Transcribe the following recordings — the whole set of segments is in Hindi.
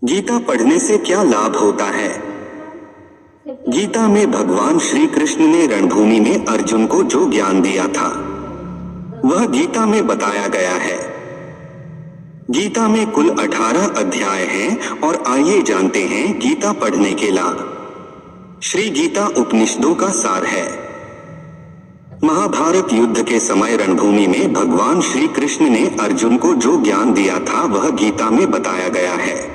गीता पढ़ने से क्या लाभ होता है? गीता में भगवान श्री कृष्ण ने रणभूमि में अर्जुन को जो ज्ञान दिया था वह गीता में बताया गया है। गीता में कुल 18 अध्याय हैं और आइए जानते हैं गीता पढ़ने के लाभ। श्री गीता उपनिषदों का सार है। महाभारत युद्ध के समय रणभूमि में भगवान श्री कृष्ण ने अर्जुन को जो ज्ञान दिया था वह गीता में बताया गया है।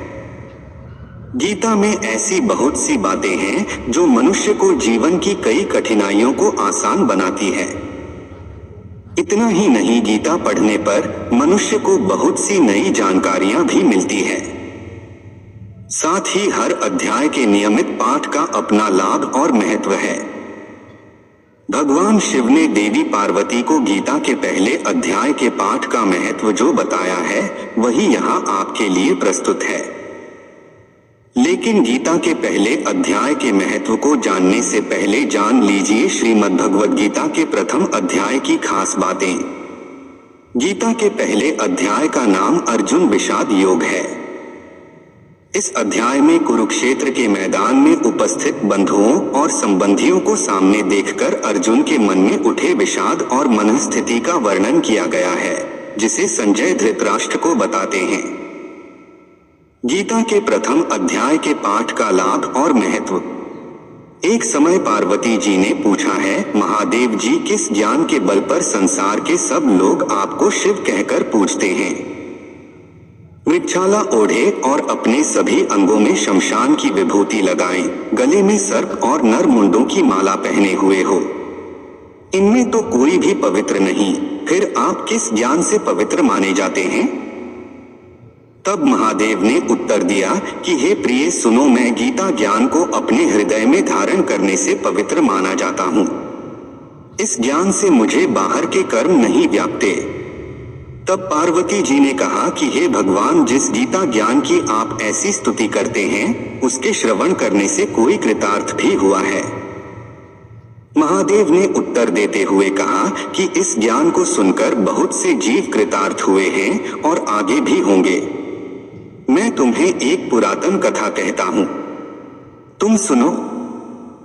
गीता में ऐसी बहुत सी बातें हैं जो मनुष्य को जीवन की कई कठिनाइयों को आसान बनाती है। इतना ही नहीं, गीता पढ़ने पर मनुष्य को बहुत सी नई जानकारियां भी मिलती है। साथ ही हर अध्याय के नियमित पाठ का अपना लाभ और महत्व है। भगवान शिव ने देवी पार्वती को गीता के पहले अध्याय के पाठ का महत्व जो बताया है वही यहाँ आपके लिए प्रस्तुत है। लेकिन गीता के पहले अध्याय के महत्व को जानने से पहले जान लीजिए श्रीमद् भगवद गीता के प्रथम अध्याय की खास बातें। गीता के पहले अध्याय का नाम अर्जुन विषाद योग है। इस अध्याय में कुरुक्षेत्र के मैदान में उपस्थित बंधुओं और संबंधियों को सामने देखकर अर्जुन के मन में उठे विषाद और मनस्थिति का वर्णन किया गया है, जिसे संजय धृतराष्ट्र को बताते हैं। गीता के प्रथम अध्याय के पाठ का लाभ और महत्व। एक समय पार्वती जी ने पूछा है, महादेव जी, किस ज्ञान के बल पर संसार के सब लोग आपको शिव कहकर पूजते हैं? वृक्षाला ओढ़े और अपने सभी अंगों में शमशान की विभूति लगाएं, गले में सर्प और नर मुंडों की माला पहने हुए हो। इनमें तो कोई भी पवित्र नहीं, फिर आप किस ज्ञान से पवित्र माने जाते हैं? तब महादेव ने उत्तर दिया कि हे प्रिय सुनो, मैं गीता ज्ञान को अपने हृदय में धारण करने से पवित्र माना जाता हूँ। इस ज्ञान से मुझे बाहर के कर्म नहीं व्यापते। तब पार्वती जी ने कहा कि हे भगवान, जिस गीता ज्ञान की आप ऐसी स्तुति करते हैं उसके श्रवण करने से कोई कृतार्थ भी हुआ है? महादेव ने उत्तर देते हुए कहा कि इस ज्ञान को सुनकर बहुत से जीव कृतार्थ हुए हैं और आगे भी होंगे। मैं तुम्हें एक पुरातन कथा कहता हूँ, तुम सुनो।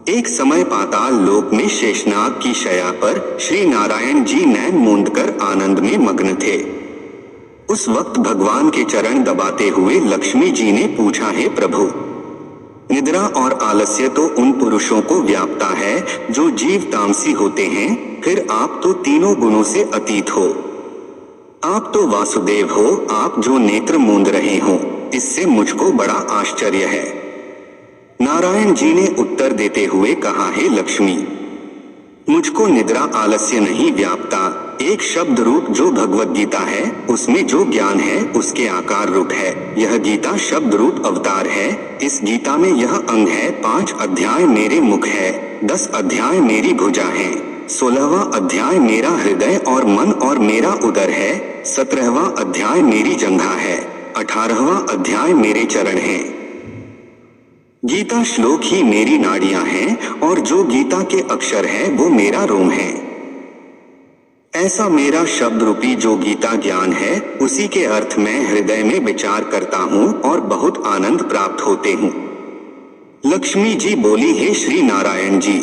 एक समय पाताल लोक में शेषनाग की शैया पर श्री नारायण जी नैन मूंदकर आनंद में मग्न थे। उस वक्त भगवान के चरण दबाते हुए लक्ष्मी जी ने पूछा, हे प्रभु, निद्रा और आलस्य तो उन पुरुषों को व्यापता है जो जीव तामसी होते हैं, फिर आप तो तीनों गुणों से अतीत हो। आप तो वासुदेव हो, आप जो नेत्र मूंद रहे हो, इससे मुझको बड़ा आश्चर्य है। नारायण जी ने उत्तर देते हुए कहा, हे लक्ष्मी, मुझको निद्रा आलस्य नहीं व्यापता। एक शब्द रूप जो भगवद गीता है उसमें जो ज्ञान है उसके आकार रूप है। यह गीता शब्द रूप अवतार है। इस गीता में यह अंग है। 5 अध्याय मेरे मुख है, 10 अध्याय मेरी भुजा है, 16वां अध्याय मेरा हृदय और मन और मेरा उदर है, 17वां अध्याय मेरी जंघा है, 18वां अध्याय मेरे चरण हैं। गीता श्लोक ही मेरी नाड़ियां हैं और जो गीता के अक्षर है वो मेरा रोम है। ऐसा मेरा शब्द रूपी जो गीता ज्ञान है उसी के अर्थ मैं हृदय में विचार करता हूँ और बहुत आनंद प्राप्त होते हूँ। लक्ष्मी जी बोली, हे श्री नारायण जी,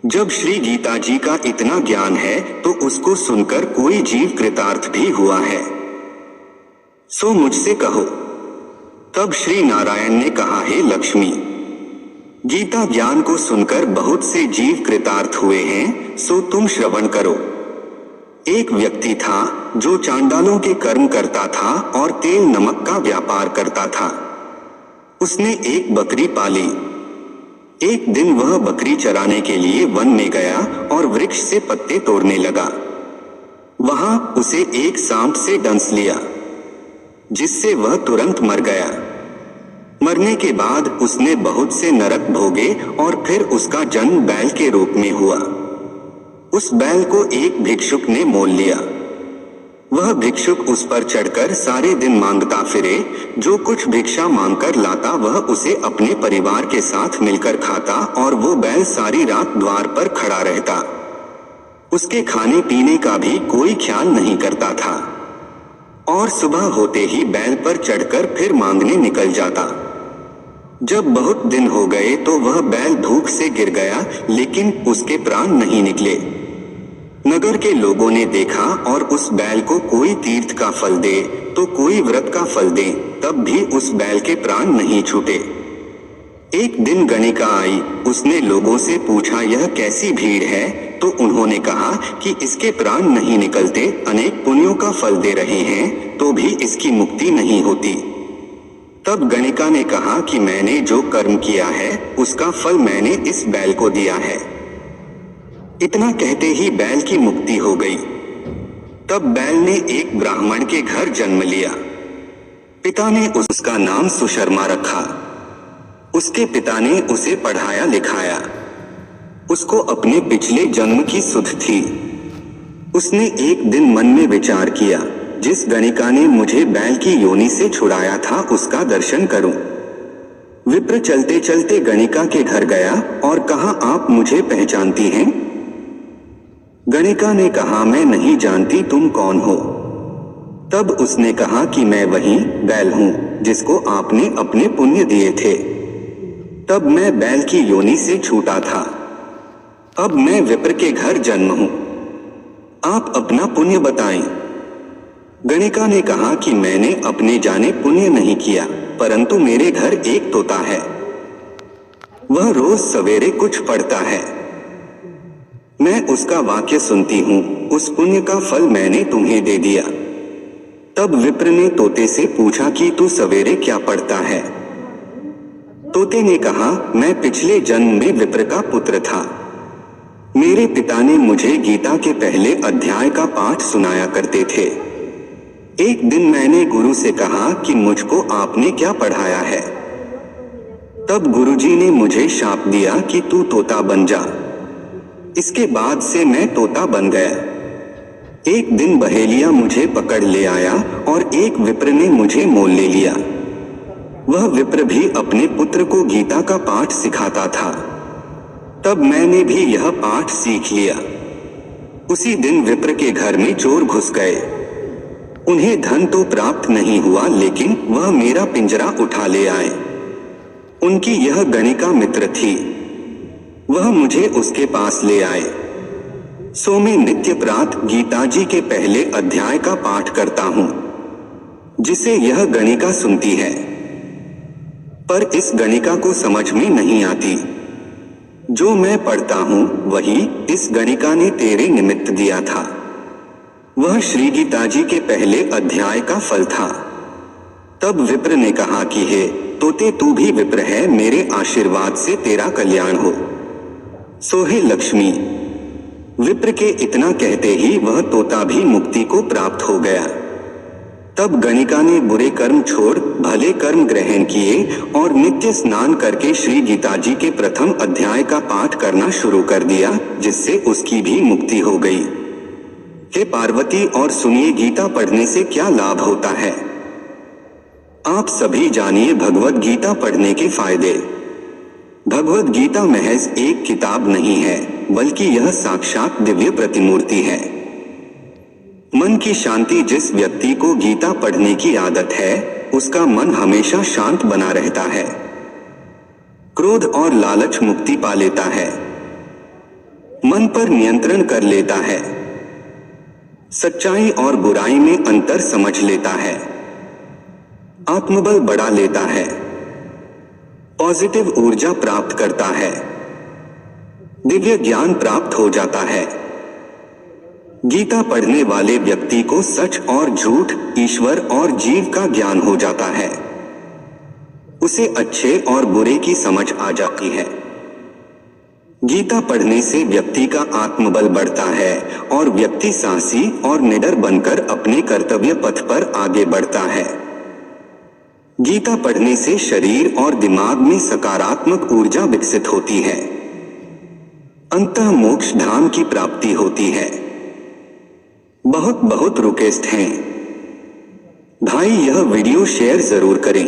जब श्री गीता जी का इतना ज्ञान है तो उसको सुनकर कोई जीव कृतार्थ भी हुआ है, सो मुझसे कहो। तब श्री नारायण ने कहा, हे लक्ष्मी, गीता ज्ञान को सुनकर बहुत से जीव कृतार्थ हुए हैं, सो तुम श्रवण करो। एक व्यक्ति था जो चांडालों के कर्म करता था और तेल नमक का व्यापार करता था। उसने एक बकरी पाली। एक दिन वह बकरी चराने के लिए वन में गया और वृक्ष से पत्ते तोड़ने लगा। वहां उसे एक सांप से डंस लिया, जिससे वह तुरंत मर गया। मरने के बाद उसने बहुत से नरक भोगे और फिर उसका जन्म बैल के रूप में हुआ। उस बैल को एक भिक्षुक ने मोल लिया। वह भिक्षुक उस पर चढ़कर सारे दिन मांगता फिरे। जो कुछ भिक्षा मांगकर लाता वह उसे अपने परिवार के साथ मिलकर खाता और वो बैल सारी रात द्वार पर खड़ा रहता। उसके खाने पीने का भी कोई ख्याल नहीं करता था। और सुबह होते ही बैल पर चढ़कर फिर मांगने निकल जाता। जब बहुत दिन हो गए तो वह बैल भूख से गिर गया, लेकिन उसके प्राण नहीं निकले। नगर के लोगों ने देखा और उस बैल को कोई तीर्थ का फल दे तो कोई व्रत का फल दे, तब भी उस बैल के प्राण नहीं छूटे। एक दिन गणिका आई, उसने लोगों से पूछा यह कैसी भीड़ है, तो उन्होंने कहा कि इसके प्राण नहीं निकलते, अनेक पुण्यों का फल दे रहे हैं तो भी इसकी मुक्ति नहीं होती। तब गणिका ने कहा कि मैंने जो कर्म किया है उसका फल मैंने इस बैल को दिया है। इतना कहते ही बैल की मुक्ति हो गई। तब बैल ने एक ब्राह्मण के घर जन्म लिया। पिता ने उसका नाम सुशर्मा रखा। उसके पिता ने उसे पढ़ाया लिखाया। उसको अपने पिछले जन्म की सुध थी। उसने एक दिन मन में विचार किया, जिस गणिका ने मुझे बैल की योनि से छुड़ाया था उसका दर्शन करूं। विप्र चलते चलते गणिका के घर गया और कहा, आप मुझे पहचानती हैं? गणिका ने कहा, मैं नहीं जानती, तुम कौन हो? तब उसने कहा कि मैं वही बैल हूं जिसको आपने अपने पुण्य दिए थे। तब मैं बैल की योनि से छूटा था। अब मैं विप्र के घर जन्म हूं। आप अपना पुण्य बताएं। गणिका ने कहा कि मैंने अपने जाने पुण्य नहीं किया, परंतु मेरे घर एक तोता है। वह रोज सवेरे कुछ पढ़ता है। मैं उसका वाक्य सुनती हूँ, उस पुण्य का फल मैंने तुम्हें दे दिया। तब विप्र ने तोते से पूछा कि तू सवेरे क्या पढ़ता है? तोते ने कहा, मैं पिछले जन्म में विप्र का पुत्र था। मेरे पिता ने मुझे गीता के पहले अध्याय का पाठ सुनाया करते थे। एक दिन मैंने गुरु से कहा कि मुझको आपने क्या पढ़ाया है? तब गुरुजी ने मुझे शाप दिया कि तू तोता बन जा। इसके बाद से मैं तोता बन गया। एक दिन बहेलिया मुझे पकड़ ले आया और एक विप्र ने मुझे मोल ले लिया। वह विप्र भी अपने पुत्र को गीता का पाठ सिखाता था। तब मैंने भी यह पाठ सीख लिया। उसी दिन विप्र के घर में चोर घुस गए। उन्हें धन तो प्राप्त नहीं हुआ, लेकिन वह मेरा पिंजरा उठा ले आए। उनकी यह गणिका मित्र थी। वह मुझे उसके पास ले आए। सो मैं नित्य प्रातः गीता जी के पहले अध्याय का पाठ करता हूँ, जिसे यह गणिका सुनती है। पर इस गणिका को समझ में नहीं आती। जो मैं पढ़ता हूँ वही इस गणिका ने तेरे निमित्त दिया था। वह श्री गीता जी के पहले अध्याय का फल था। तब विप्र ने कहा कि हे तोते, तू भी विप्र है, मेरे आशीर्वाद से तेरा कल्याण हो। सो हे लक्ष्मी। विप्र के इतना कहते ही वह तोता भी मुक्ति को प्राप्त हो गया। तब गणिका ने बुरे कर्म छोड़ भले कर्म ग्रहण किए और नित्य स्नान करके श्री गीता जी के प्रथम अध्याय का पाठ करना शुरू कर दिया, जिससे उसकी भी मुक्ति हो गई। हे पार्वती, और सुनिए गीता पढ़ने से क्या लाभ होता है। आप सभी जानिए भगवद गीता पढ़ने के फायदे। भगवद गीता महज एक किताब नहीं है, बल्कि यह साक्षात दिव्य प्रतिमूर्ति है। मन की शांति। जिस व्यक्ति को गीता पढ़ने की आदत है उसका मन हमेशा शांत बना रहता है। क्रोध और लालच मुक्ति पा लेता है। मन पर नियंत्रण कर लेता है। सच्चाई और बुराई में अंतर समझ लेता है। आत्मबल बढ़ा लेता है। पॉजिटिव ऊर्जा प्राप्त करता है। दिव्य ज्ञान प्राप्त हो जाता है। गीता पढ़ने वाले व्यक्ति को सच और झूठ, ईश्वर और जीव का ज्ञान हो जाता है। उसे अच्छे और बुरे की समझ आ जाती है। गीता पढ़ने से व्यक्ति का आत्मबल बढ़ता है और व्यक्ति साहसी और निडर बनकर अपने कर्तव्य पथ पर आगे बढ़ता है। गीता पढ़ने से शरीर और दिमाग में सकारात्मक ऊर्जा विकसित होती है। अंतः मोक्ष धाम की प्राप्ति होती है। बहुत बहुत रिक्वेस्ट हैं, भाई यह वीडियो शेयर जरूर करें।